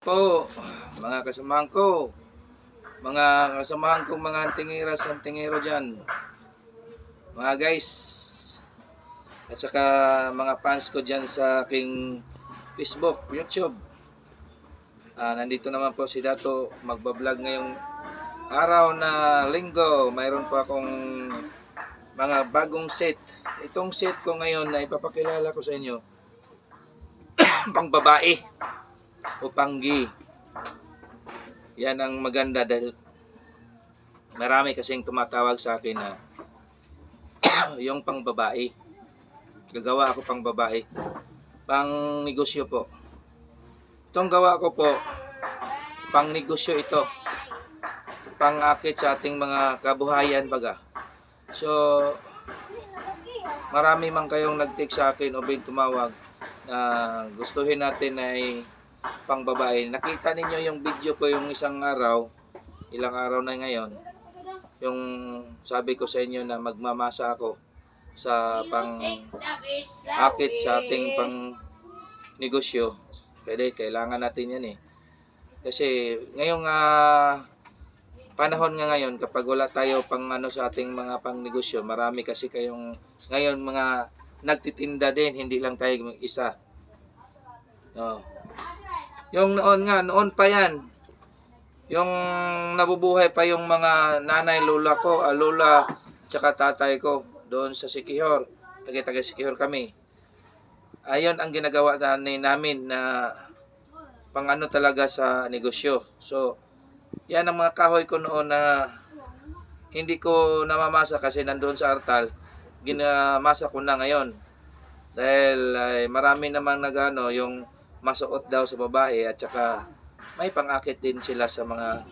Po, mga kasamahan ko, mga kasamahan kong mga antingiras-antingero dyan, mga guys, at saka mga fans ko dyan sa aking Facebook, YouTube. Nandito naman po si Dato magbablog ngayong araw na linggo. Mayroon po akong mga bagong set. Itong set ko ngayon na ipapakilala ko sa inyo, pang babae o panggi. Yan ang maganda dahil marami kasing tumatawag sa akin na yung pang babae. Gagawa ako pang babae. Pang negosyo po. Itong gawa ko po, pang negosyo ito. Pang akit sa ating mga kabuhayan baga. So, marami man kayong nag-text sa akin o tumawag na gustuhin natin ay pang babae. Nakita ninyo yung video ko yung isang araw, ilang araw na ngayon, yung sabi ko sa inyo na magmamasa ako sa pang akit sa ating pang negosyo. Kailangan natin yan eh. Kasi ngayong panahon nga ngayon, kapag wala tayo pang sa ating mga pang negosyo, marami kasi kayong ngayon mga nagtitinda din, hindi lang tayo isa. No. Yung noon pa yan, yung nabubuhay pa yung mga nanay, lola ko, lola, tsaka tatay ko, doon sa Siquijor, taga Siquijor kami. Ayun ang ginagawa namin na pang talaga sa negosyo. So, yan ang mga kahoy ko noon na hindi ko namamasa kasi nandoon sa Artal, ginamasa ko na ngayon. Dahil marami namang yung masuot daw sa babae at saka may pangakit din sila sa mga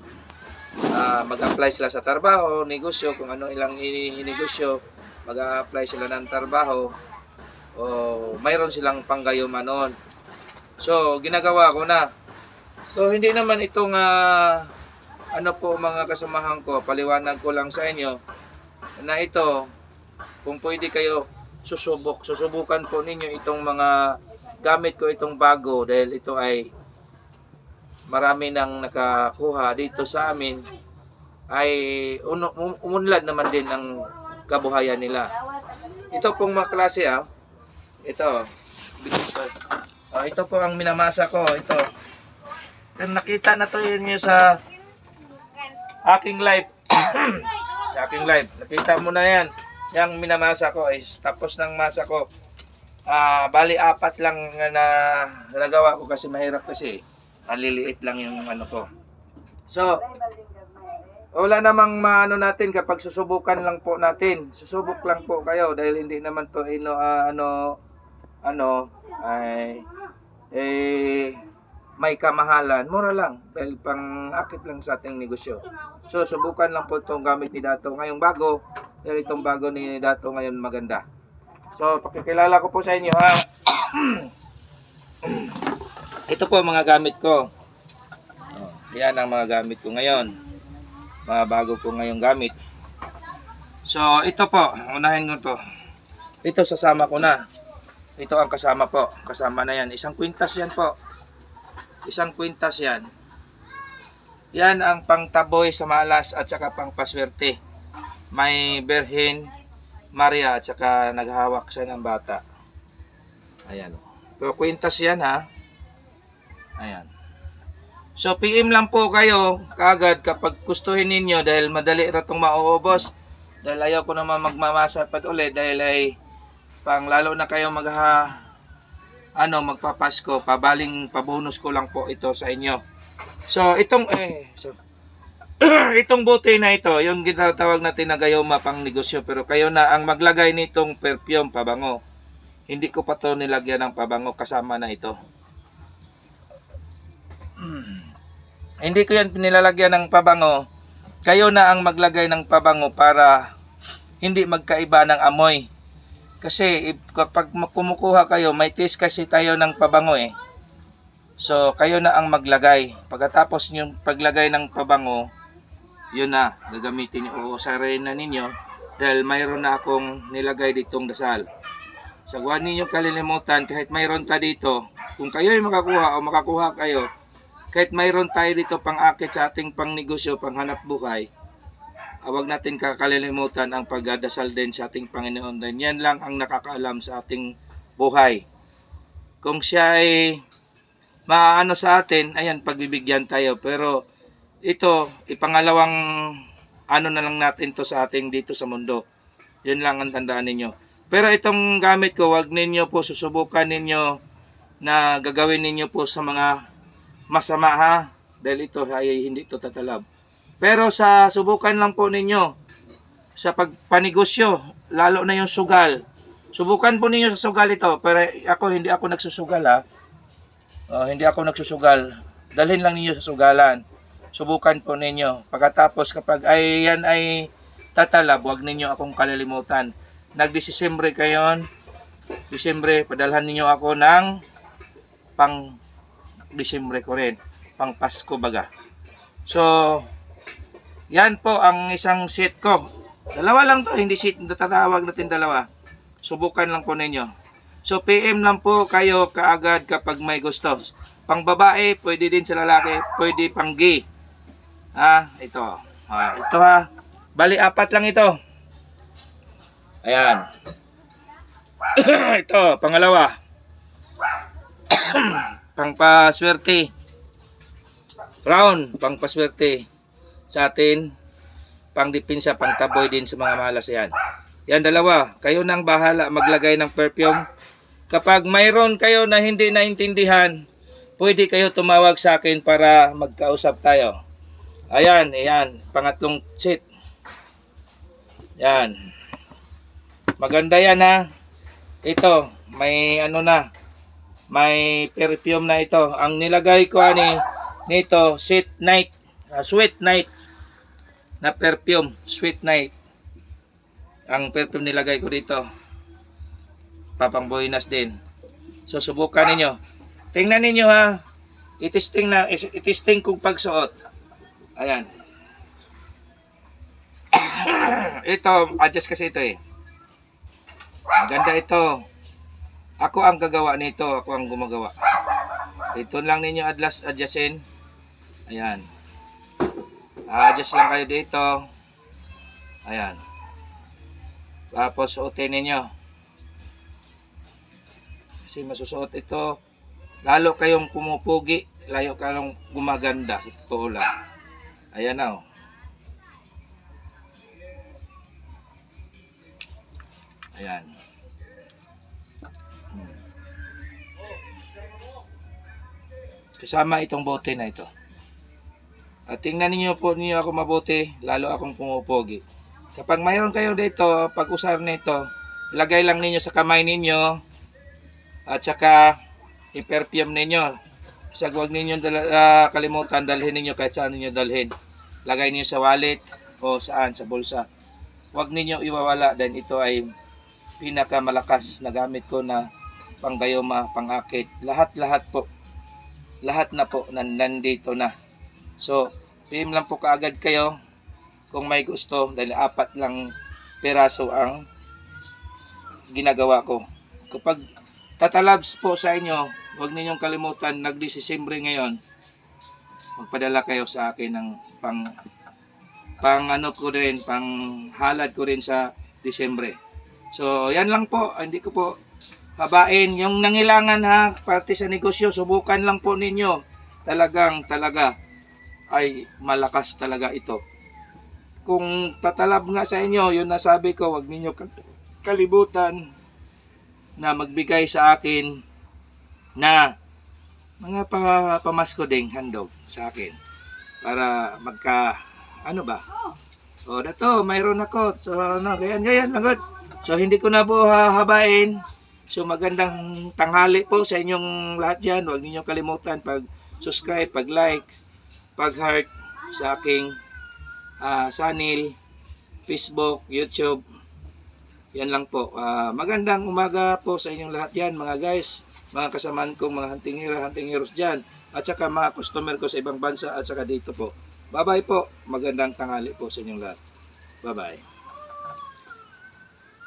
mag-apply sila sa trabaho, negosyo, kung ano ilang negosyo, mag-apply sila ng trabaho o mayroon silang panggayuma noon. So, ginagawa ko na. So, hindi naman itong po mga kasamahan ko, paliwanag ko lang sa inyo na ito, kung pwede kayo susubukan po ninyo itong mga gamit ko itong bago dahil ito ay marami nang nakakuha dito sa amin ay umunlad naman din ng kabuhayan nila. Ito pong mga klase ito ito po ang minamasa ko. Ito nakita na to yun sa aking live. Sa aking live nakita mo na yan. Yung minamasa ko is tapos ng masa ko. Bali 4 lang na nagawa ko kasi mahirap kasi maliliit lang yung ko. So, wala namang maano natin kapag susubukan lang po natin. Susubok lang po kayo dahil hindi naman to may kamahalan. Mura lang dahil pang akit lang sa ating negosyo. So, subukan lang po itong gamit ni Dato ngayong bago dahil itong bago ni Dato ngayon maganda. So, pakikilala ko po sa inyo Ito po mga gamit ko. Yan ang mga gamit ko ngayon. Mga bago ko ngayong gamit. So, ito po. Unahin ko to. Ito sasama ko na. Ito ang kasama po. Kasama na yan. Isang kwintas yan po. Isang kwintas yan. Yan ang pangtaboy sa malas at saka pang paswerte. May Birhen Maria at saka naghahawak siya ng bata. Ayan. Pero kwintas yan Ayan. So PM lang po kayo kaagad kapag gustuhin ninyo dahil madali ratong mauubos. Dahil ayaw ko naman magmamasa pa ulit dahil ay pang lalo na kayo magpapasko, pabonus ko lang po ito sa inyo. So itong itong buti na ito, yung ginatawag natin na gayoma pang negosyo, pero kayo na ang maglagay nitong perfume, pabango. Hindi ko pa to nilagyan ng pabango, kasama na ito. Hindi ko yan pinilalagyan ng pabango. Kayo na ang maglagay ng pabango para hindi magkaiba ng amoy. Kasi kapag kumukuha kayo, may taste kasi tayo ng pabango So kayo na ang maglagay. Pagkatapos yung paglagay ng pabango, yun na, gagamitin nyo o usarin na ninyo dahil mayroon na akong nilagay ditong dasal. So huwag ninyo kalilimutan kahit mayroon ta dito, kung kayo ay makakuha o makakuha kayo, kahit mayroon tayo dito pang-akit sa ating pangnegosyo, panghanap buhay, huwag natin kakalimutan ang pagdadasal din sa ating Panginoon. Dahil yan lang ang nakakaalam sa ating buhay. Kung siya ay maano sa atin, ayan, pagbibigyan tayo. Pero ito, ipangalawang ano na lang natin to sa ating dito sa mundo. Yun lang ang tandaan ninyo. Pero itong gamit ko, wag ninyo po susubukan ninyo na gagawin ninyo po sa mga masama ha. Dahil ito ay hindi ito tatalab. Pero sa subukan lang po ninyo sa pagpanegosyo, lalo na yung sugal. Subukan po ninyo sa sugal ito. Pero hindi ako nagsusugal ha. Hindi ako nagsusugal. Dalhin lang ninyo sa sugalan. Subukan po ninyo. Pagkatapos kapag yan ay tatalab, huwag ninyo akong kalilimutan. Nag-Disyembre kayo. Disyembre, padalhan ninyo ako ng pang Disyembre ko rin. Pang Pasko baga. So, yan po ang isang set ko. Dalawa lang to, hindi set. Tatawag natin dalawa. Subukan lang po ninyo. So, PM lang po kayo kaagad kapag may gusto. Pang babae, pwede din sa lalaki, pwede pang gay. Ito. Ito ha. Bali, 4 lang ito. Ayan. Ito, pangalawa. Pangpaswerte. Round, pangpaswerte sa atin. Pangdipinsa, pangtaboy din sa mga malas yan. Yan, dalawa. Kayo nang bahala maglagay ng perfume. Kapag mayroon kayo na hindi naintindihan, pwede kayo tumawag sa akin para magkausap tayo. Ayan, ayan. Pangatlong set. Yan. Maganda yan ha. Ito, may ano na. May perfume na ito. Ang nilagay ko nito, sweet night na perfume. Sweet night. Ang perfume nilagay ko dito. Papangboynas din. So, subukan ninyo. Tingnan ninyo ha. Itisting kong pagsuot. Ayan. Ito, adjust kasi ito eh. Maganda ito. Ako ang gagawa nito. Ako ang gumagawa. Ito lang ninyo adjustin. Ayan. Adjust lang kayo dito. Ayan. Tapos suotin ninyo. Kasi masusuot ito. Lalo kayong pumupugi. Layo kayong gumaganda. Sa totoo lang. Ayan na oh. Ayan. Kasama itong bote na ito. At tingnan niyo po niyo ako mabuti, lalo akong pumupogi. Kapag mayroon kayo dito, pag-usar nito, ilagay lang ninyo sa kamay ninyo at saka i-perfume ninyo. Kasi huwag ninyo kalimutan, dalhin ninyo kahit saan ninyo dalhin. Lagay ninyo sa wallet o saan, sa bulsa. Huwag ninyo iwawala dahil ito ay pinakamalakas na gamit ko na panggayoma, pangakit. Lahat po. Lahat na po nandito na. So, PM lang po kaagad kayo kung may gusto dahil 4 lang peraso ang ginagawa ko. Kapag tatalabs po sa inyo, huwag ninyong kalimutan, nag-Disyembre ngayon, magpadala kayo sa akin ng pang halad ko rin sa Disyembre. So, yan lang po. Hindi ko po habain. Yung nangilangan ha, pati sa negosyo, subukan lang po ninyo. Talaga ay malakas talaga ito. Kung tatalab nga sa inyo, yun nasabi ko, wag ninyo kalibutan na magbigay sa akin na mga pamasko ding handog sa akin. Para dato, mayroon ako. So, ganyan, langod. So, hindi ko na po hahabain. So, magandang tanghali po sa inyong lahat dyan. Huwag ninyong kalimutan pag-subscribe, pag-like, pag-heart sa aking channel, Facebook, YouTube. Yan lang po. Magandang umaga po sa inyong lahat dyan, mga guys. Mga kasamaan kong mga hunting heroes dyan. At saka mga customer ko sa ibang bansa at saka dito po. Bye-bye po. Magandang tanghali po sa inyong lahat. Bye-bye.